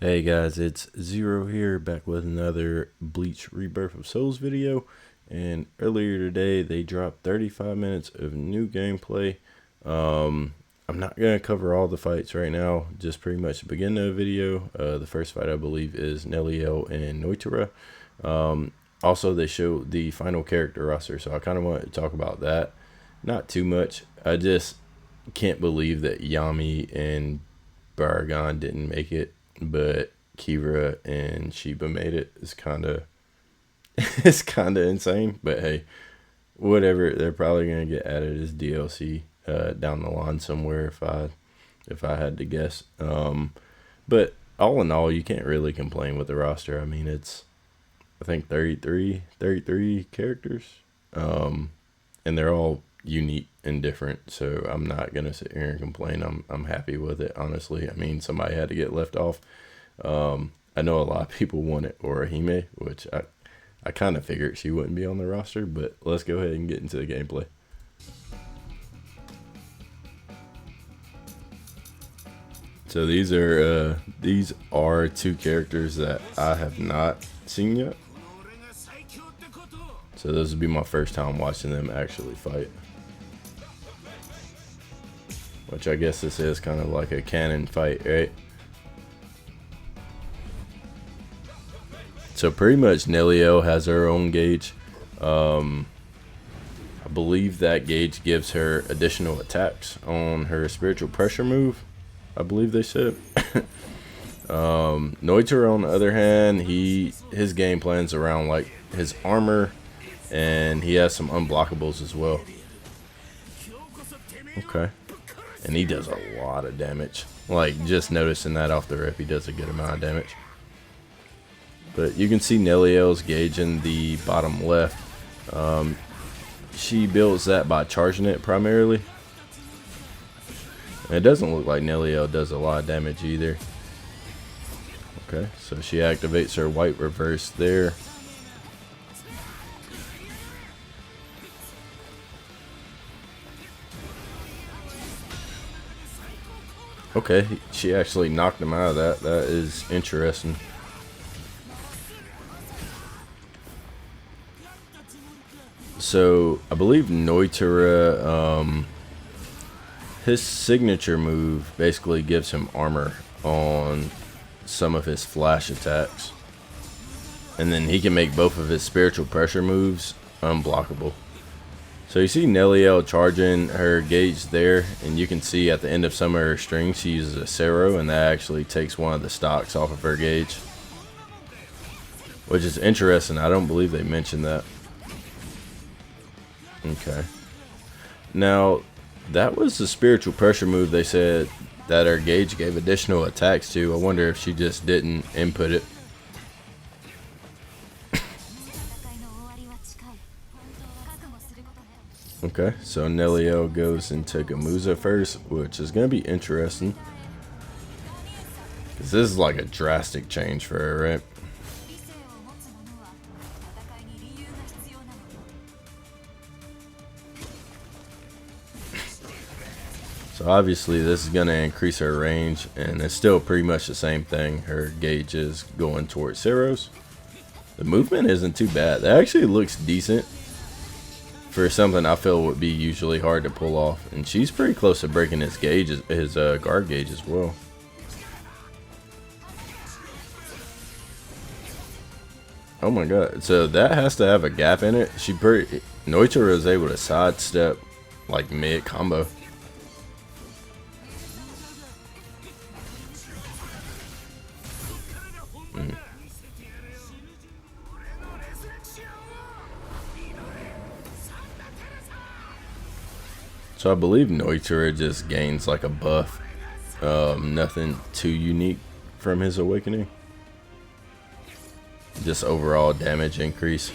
Hey guys, it's Zero here, back with another Bleach Rebirth of Souls video. And earlier today, they dropped 35 minutes of new gameplay. I'm not going to cover all the fights right now, just pretty much the beginning of the video. The first fight, I believe, is Neliel and Nnoitra. Also, they show the final character roster, so I kind of want to talk about that. Not too much. I just can't believe that Yami and Baragon didn't make it, but Kira and Sheba made it. It's kind of it's kind of insane, but hey, whatever. They're probably gonna get added as DLC down the line somewhere if I had to guess. But all in all, you can't really complain with the roster. I mean, it's I think 33 characters, and they're all unique and different, so I'm not gonna sit here and complain. I'm happy with it, honestly. I mean, somebody had to get left off. I know a lot of people wanted Orihime, which I kind of figured she wouldn't be on the roster, but let's go ahead and get into the gameplay. So these are two characters that I have not seen yet, so this will be my first time watching them actually fight. Which I guess this is kind of like a canon fight, right? So pretty much Neliel has her own gauge. I believe that gauge gives her additional attacks on her spiritual pressure move, I believe they said. Nnoitra, on the other hand, his game plan's around like his armor, and he has some unblockables as well. Okay. And he does a lot of damage. Like, just noticing that off the rip, he does a good amount of damage. But you can see Neliel's gauge in the bottom left. She builds that by charging it primarily. And it doesn't look like Neliel does a lot of damage either. Okay, so she activates her white reverse there. Okay, she actually knocked him out of that. That is interesting. So I believe Nnoitra, his signature move basically gives him armor on some of his flash attacks, and then he can make both of his spiritual pressure moves unblockable. So you see Neliel charging her gauge there, and you can see at the end of some of her strings she uses a Cero, and that actually takes one of the stocks off of her gauge, which is interesting. I don't believe they mentioned that. Okay. Now, that was the spiritual pressure move they said that her gauge gave additional attacks to. I wonder if she just didn't input it. Okay, so Neliel goes into Gamuza first, which is going to be interesting, because this is like a drastic change for her, right? So obviously this is going to increase her range, and it's still pretty much the same thing. Her gauge is going towards Ceros. The movement isn't too bad. That actually looks decent for something I feel would be usually hard to pull off, and she's pretty close to breaking his gauge, his guard gauge as well. Oh my god! So that has to have a gap in it. Nnoitra was able to sidestep like mid combo. So I believe Nnoitra just gains like a buff. Nothing too unique from his awakening. Just overall damage increase.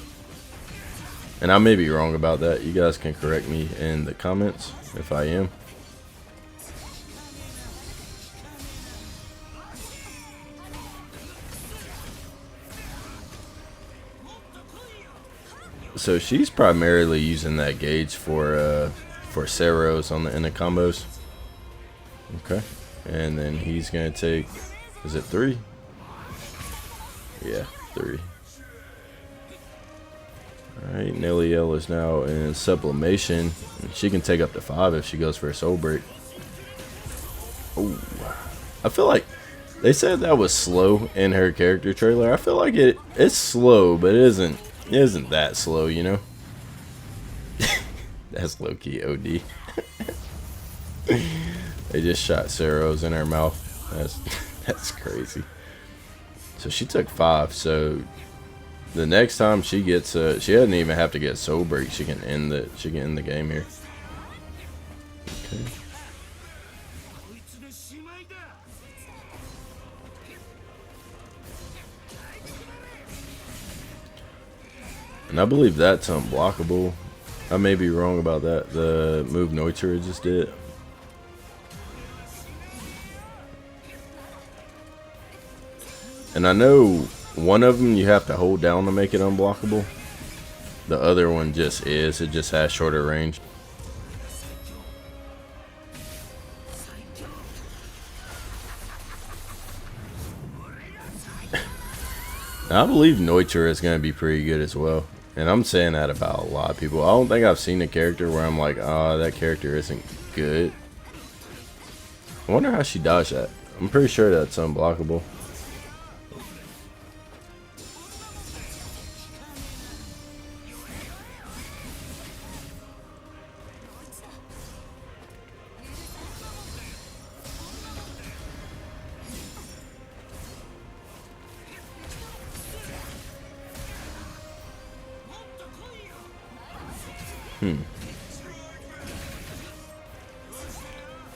And I may be wrong about that. You guys can correct me in the comments if I am. So she's primarily using that gauge for Ceros on the end of combos. Okay. And then he's going to take, is it 3? Yeah, 3. Alright, Neliel is now in sublimation. She can take up to 5 if she goes for a soul break. Oh, I feel like they said that was slow in her character trailer. I feel like it's slow, but it isn't that slow, you know? That's low-key OD. They just shot Ceros in her mouth. That's crazy. So she took 5, so the next time she gets she doesn't even have to get soul break. She can end the game here. Okay. And I believe that's unblockable. I may be wrong about that. The move Nnoitra just did. And I know one of them you have to hold down to make it unblockable. The other one just is. It just has shorter range. I believe Nnoitra is going to be pretty good as well. And I'm saying that about a lot of people. I don't think I've seen a character where I'm like, ah, that character isn't good. I wonder how she dodged that. I'm pretty sure that's unblockable.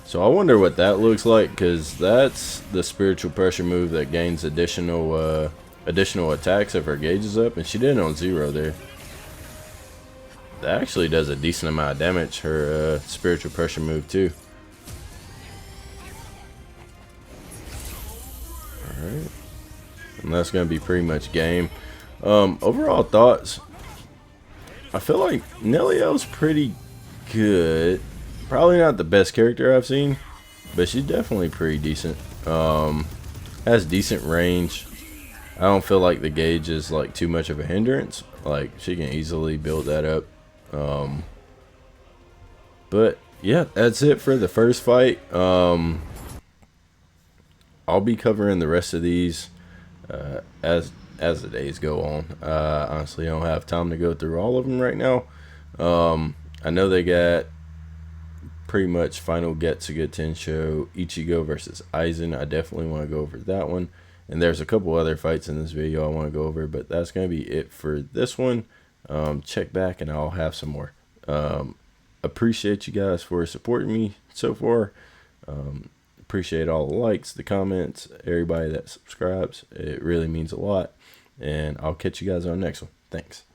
So I wonder what that looks like, because that's the spiritual pressure move that gains additional attacks if her gauge is up, and she did it on 0 there. That actually does a decent amount of damage, her spiritual pressure move too. Alright. And that's going to be pretty much game. Overall thoughts, I feel like Neliel's pretty good. Probably not the best character I've seen, but she's definitely pretty decent. Has decent range. I don't feel like the gauge is like too much of a hindrance. Like, she can easily build that up. But yeah, that's it for the first fight. I'll be covering the rest of these as the days go on. Honestly, I don't have time to go through all of them right now. I know they got pretty much final Getsuga Tensho Ichigo versus Aizen. I definitely want to go over that one. And there's a couple other fights in this video I want to go over, but that's going to be it for this one. Check back and I'll have some more. Appreciate you guys for supporting me so far. Appreciate all the likes, the comments, everybody that subscribes. It really means a lot. And I'll catch you guys on the next one. Thanks.